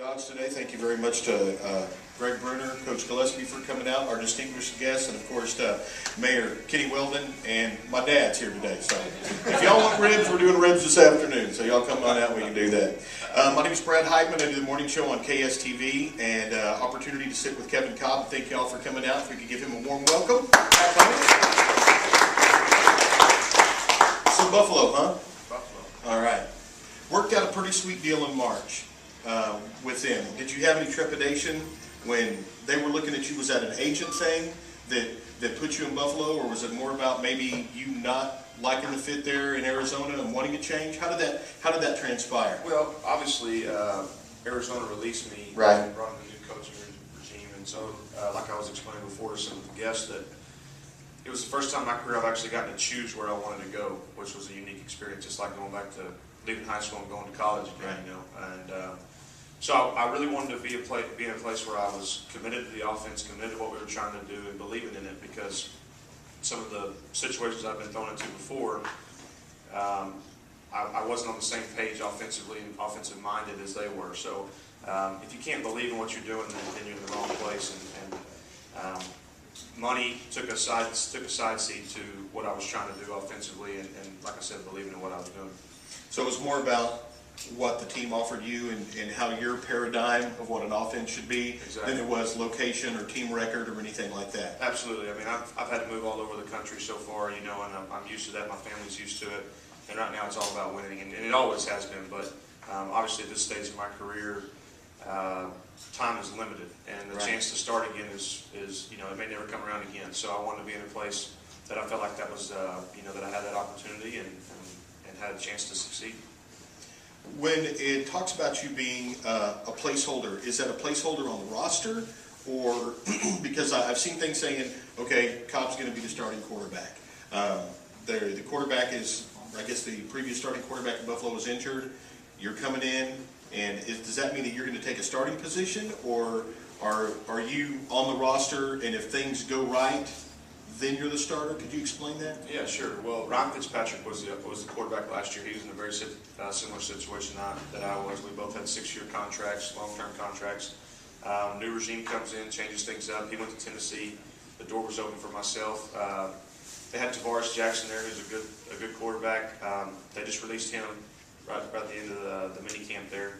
Dodge today. Thank you very much to Greg Bruner, Coach Gillespie for coming out, our distinguished guests, and of course to Mayor Kenny Weldon, and my dad's here today. So if y'all want ribs, we're doing ribs this afternoon, so y'all come on out and we can do that. My name is Heitman. I do the morning show on KSTV, and opportunity to sit with Kevin Kolb. Thank y'all for coming out. If we could give him a warm welcome. So Buffalo, huh? Buffalo. All right. Worked out a pretty sweet deal in March. With them. Did you have any trepidation when they were looking at you? Was that an agent thing that put you in Buffalo, or was it more about maybe you not liking the fit there in Arizona and wanting to change? How did that transpire? Well, obviously Arizona released me, right, and brought in a new coaching regime, and so like I was explaining before to some of the guests, that it was the first time in my career I've actually gotten to choose where I wanted to go, which was a unique experience, just like going back to leaving high school and going to college again, right. You know, and so I really wanted to be in a place where I was committed to the offense, committed to what we were trying to do, and believing in it, because some of the situations I've been thrown into before, I wasn't on the same page offensively and offensive minded as they were. So if you can't believe in what you're doing, then you're in the wrong place. And money took a side seat to what I was trying to do offensively, and like I said, believing in what I was doing. So it was more about what the team offered you and how your paradigm of what an offense should be, exactly, than it was location or team record or anything like that. Absolutely. I mean, I've had to move all over the country so far, you know, and I'm used to that. My family's used to it, and right now it's all about winning, and it always has been. But obviously at this stage of my career, time is limited, and the right, chance to start again is you know, it may never come around again. So I wanted to be in a place that I felt like that was you know, that I had that opportunity and had a chance to succeed. When it talks about you being a placeholder, is that a placeholder on the roster, or because I've seen things saying, okay, Cobb's going to be the starting quarterback. The quarterback is, I guess the previous starting quarterback in Buffalo was injured. You're coming in, and does that mean that you're going to take a starting position, or are you on the roster, and if things go right, then you're the starter? Could you explain that? Yeah, sure. Well, Ryan Fitzpatrick was the quarterback last year. He was in a very similar situation that I was. We both had 6-year contracts, long-term contracts. New regime comes in, changes things up. He went to Tennessee. The door was open for myself. They had Tavares Jackson there, who's a good quarterback. They just released him right at the end of the mini camp there,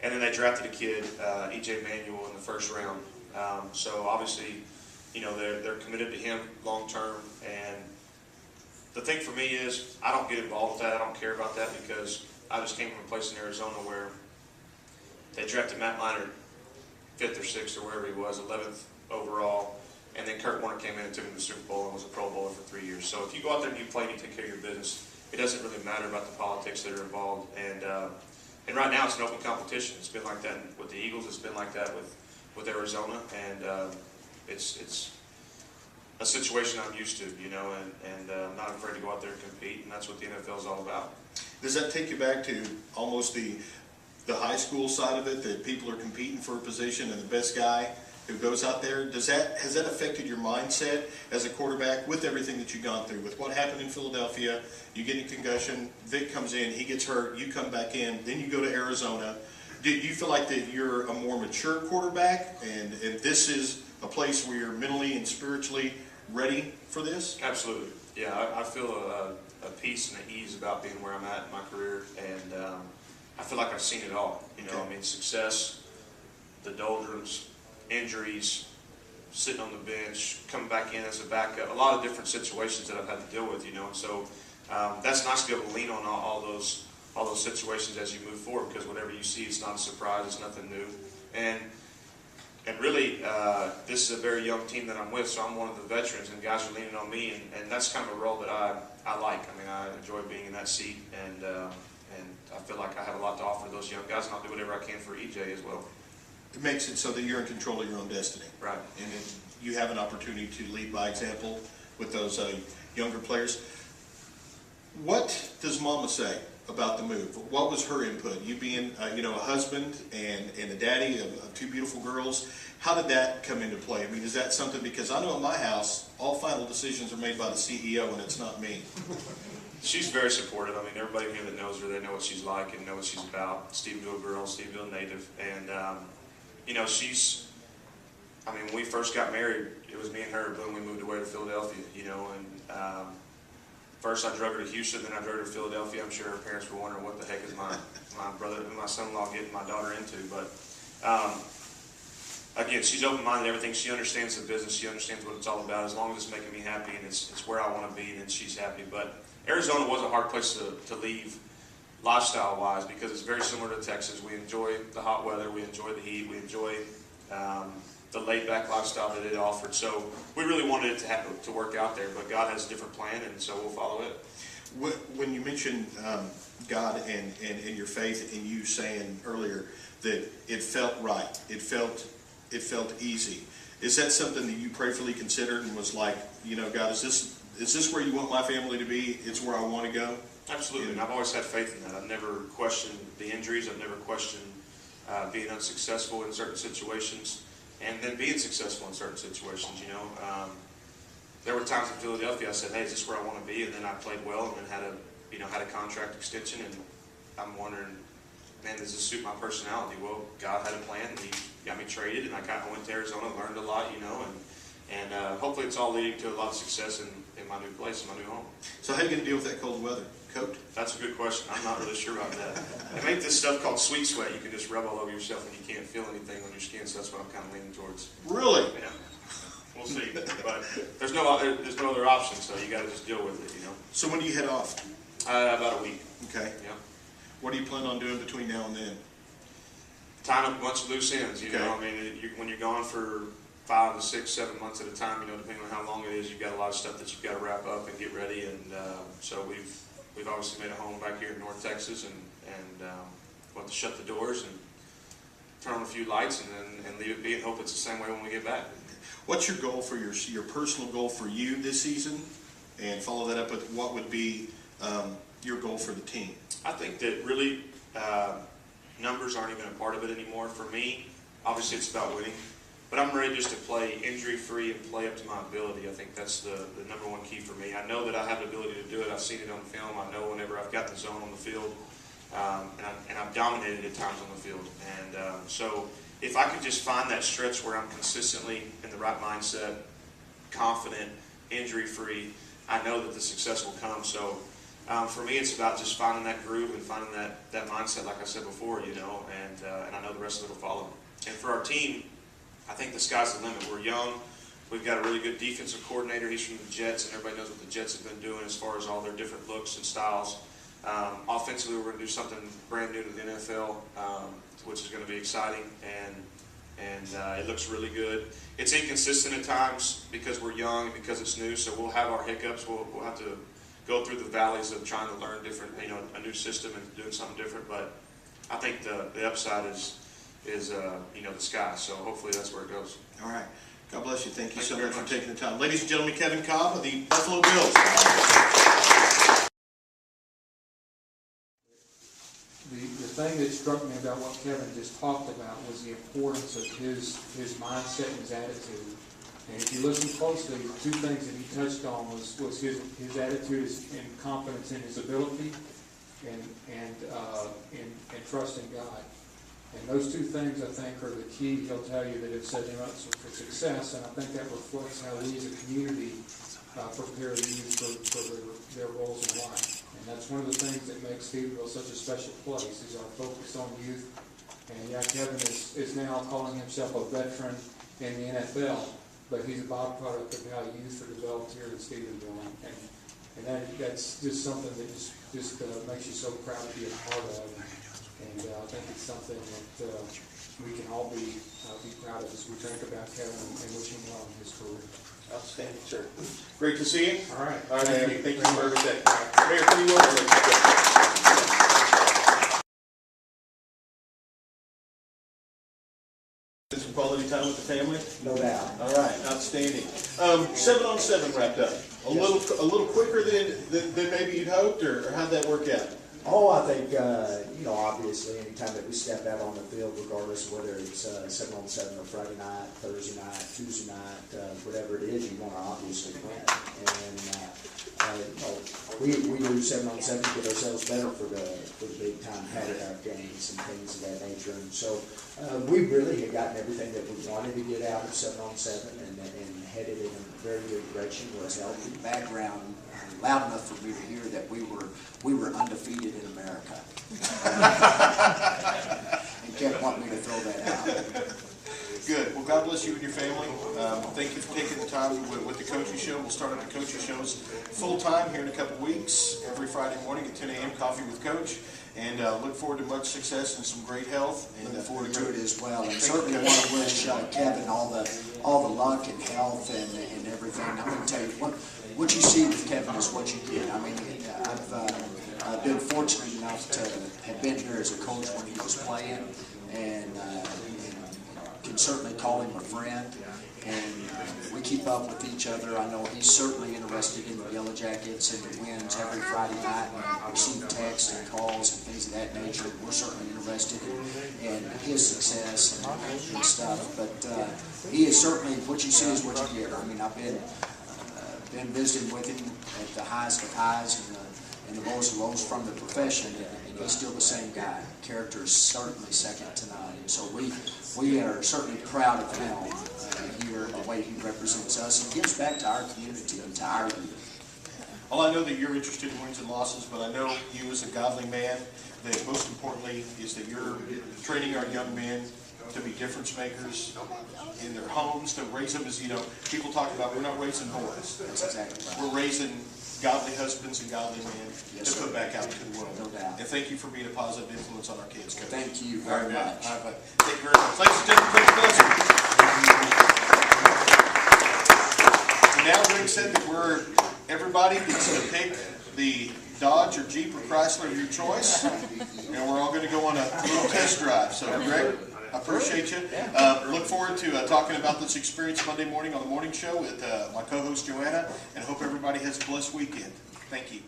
and then they drafted a kid, Manuel, in the first round. So obviously, you know, they're committed to him long term, and the thing for me is I don't get involved with that. I don't care about that, because I just came from a place in Arizona where they drafted Matt Leinart 5th or 6th or wherever he was, 11th overall, and then Kurt Warner came in and took him to the Super Bowl and was a Pro Bowler for 3 years. So if you go out there and you play and you take care of your business, it doesn't really matter about the politics that are involved. And right now it's an open competition. It's been like that with the Eagles. It's been like that with Arizona, and it's a situation I'm used to, you know, and I'm not afraid to go out there and compete, and that's what the NFL is all about. Does that take you back to almost the high school side of it, that people are competing for a position and the best guy who goes out there? Has that affected your mindset as a quarterback with everything that you've gone through? With what happened in Philadelphia, you get a concussion, Vic comes in, he gets hurt, you come back in, then you go to Arizona. Do you feel like that you're a more mature quarterback, and this is a place where you're mentally and spiritually ready for this? Absolutely. Yeah, I feel a peace and an ease about being where I'm at in my career, and I feel like I've seen it all. You know, okay. I mean, success, the doldrums, injuries, sitting on the bench, coming back in as a backup, a lot of different situations that I've had to deal with, you know, and so that's nice to be able to lean on all those situations as you move forward, because whatever you see, it's not a surprise, it's nothing new. And really, this is a very young team that I'm with, so I'm one of the veterans, and guys are leaning on me, and that's kind of a role that I like. I mean, I enjoy being in that seat, and I feel like I have a lot to offer those young guys, and I'll do whatever I can for EJ as well. It makes it so that you're in control of your own destiny. Right. And you have an opportunity to lead by example with those younger players. What does Mama say about the move. What was her input? You being, you know, a husband and a daddy of two beautiful girls, how did that come into play? I mean, is that something, because I know in my house, all final decisions are made by the CEO and it's not me. She's very supportive. I mean, everybody here that knows her, they know what she's like and know what she's about. Stephenville girl, Stephenville native. And, you know, I mean, when we first got married, it was me and her, but when we moved away to Philadelphia, you know, and first I drove her to Houston, then I drove her to Philadelphia. I'm sure her parents were wondering what the heck is my son-in-law getting my daughter into. But, again, she's open-minded, everything. She understands the business. She understands what it's all about. As long as it's making me happy and it's where I want to be, then she's happy. But Arizona was a hard place to leave lifestyle-wise because it's very similar to Texas. We enjoy the hot weather. We enjoy the heat. We enjoy the laid-back lifestyle that it offered. So we really wanted it to work out there, but God has a different plan, and so we'll follow it. When you mentioned God and your faith, and you saying earlier that it felt right, it felt easy, is that something that you prayerfully considered and was like, you know, God, is this where you want my family to be? It's where I want to go? Absolutely, and I've always had faith in that. I've never questioned the injuries. I've never questioned being unsuccessful in certain situations, and then being successful in certain situations. You know, there were times in Philadelphia I said, "Hey, is this where I want to be?" And then I played well, and then had a contract extension, and I'm wondering, man, does this suit my personality? Well, God had a plan, and He got me traded, and I went to Arizona, learned a lot, you know, and hopefully it's all leading to a lot of success in my new place, in my new home. So how are you going to deal with that cold weather? Coat? That's a good question. I'm not really sure about that. They make this stuff called sweet sweat. You can just rub all over yourself and you can't feel anything on your skin, so that's what I'm kind of leaning towards. Really? Yeah. We'll see. But there's no other option, so you got to just deal with it, you know. So when do you head off? About a week. Okay. Yeah. What do you plan on doing between now and then? Tying up a bunch of loose ends, you Okay. know. I mean, when you're gone for 5 to 6, 7 months at a time, you know, depending on how long it is, you've got a lot of stuff that you've got to wrap up and get ready. And so we've obviously made a home back here in North Texas, and want to shut the doors and turn on a few lights and leave it be and hope it's the same way when we get back. What's your goal for your personal goal for you this season? And follow that up with what would be your goal for the team? I think that really numbers aren't even a part of it anymore. For me, obviously it's about winning, but I'm ready just to play injury-free and play up to my ability. I think that's the number one key for me. I know that I have the ability to do it. I've seen it on film. I know whenever I've got the zone on the field, and I've dominated at times on the field. And so if I could just find that stretch where I'm consistently in the right mindset, confident, injury-free, I know that the success will come. So for me, it's about just finding that groove and finding that mindset, like I said before, you know, and I know the rest of it will follow. And for our team, I think the sky's the limit. We're young. We've got a really good defensive coordinator. He's from the Jets, and everybody knows what the Jets have been doing as far as all their different looks and styles. Offensively, we're going to do something brand new to the NFL, which is going to be exciting, and it looks really good. It's inconsistent at times because we're young and because it's new, so we'll have our hiccups. We'll have to go through the valleys of trying to learn different, you know, a new system and doing something different. But I think the upside is you know, the sky. So hopefully that's where it goes. All right. God bless you. Thank you so very much for much. taking the time. Ladies and gentlemen, Kevin Kolb of the Buffalo Bills. The thing that struck me about what Kevin just talked about was the importance of his mindset and his attitude. And if you listen closely, two things that he touched on was his attitude and confidence in his ability and trust in God. And those two things, I think, are the key. He'll tell you that have set him up for success, and I think that reflects how we as a community prepare youth for their roles in life. And that's one of the things that makes Stephenville such a special place, is our focus on youth. And yeah, Kevin is now calling himself a veteran in the NFL, but he's a byproduct of how youth are developed here in Stephenville. And that's just something that just makes you so proud to be a part of. And I think it's something that we can all be proud of as we think about Kevin and wish him well in his career. Outstanding, sir. Great to see you. All right. All right, thank you for everything. Mayor, pretty well. Some quality time with the family? No doubt. All right, outstanding. 7-on-7 wrapped up. A little quicker than maybe you'd hoped, or how'd that work out? Oh, I think, obviously, anytime that we step out on the field, regardless of whether it's 7-on-7 or Friday night, Thursday night, Tuesday night, whatever it is, you want to obviously win. And, we do 7-on-7 to get ourselves better for the big time padded out games and things of that nature. And so we really had gotten everything that we wanted to get out of 7-on-7 and headed in a very good direction where it's healthy. Background loud enough for me to hear that we were undefeated in America. And kept wanting me to throw that out. Good. Well, God bless you and your family. Thank you for taking the time with the coaching show. We'll start on the coaching shows full time here in a couple weeks, every Friday morning at 10 a.m. Coffee with Coach. And look forward to much success and some great health. And Look forward to it as well. And certainly want to wish Kevin all the luck and health and everything. I'm going to tell you, what you see with Kevin is what you get. I mean, I've been fortunate enough to have been here as a coach when he was playing, and can certainly call him a friend. And we keep up with each other. I know he's certainly interested in the Yellow Jackets and the wins every Friday night. And receive texts and calls and things of that nature. We're certainly interested in his success and stuff. But he is certainly, what you see is what you get. I mean, I've been visiting with him at the highest of highs and the lowest of lows from the profession, and he's still the same guy. Character is certainly second to none. And so we are certainly proud of him here, the way he represents us and gives back to our community and to our youth. Well, I know that you're interested in wins and losses, but I know you as a godly man, that most importantly is that you're training our young men to be difference makers in their homes, to raise them as, people talk about, we're not raising boys. That's exactly right. We're raising godly husbands and godly men Yes, to put sir. back out into the world. No doubt. And thank you for being a positive influence on our kids, Coach. Thank you very much. All right, bud. Thank you very much. Ladies and gentlemen, Coach Wilson. And now Rick said that everybody gets to pick the Dodge or Jeep or Chrysler of your choice, and we're all going to go on a little test drive. So, Greg, I appreciate you. Look forward to talking about this experience Monday morning on the morning show with my co-host Joanna, and hope everybody has a blessed weekend. Thank you.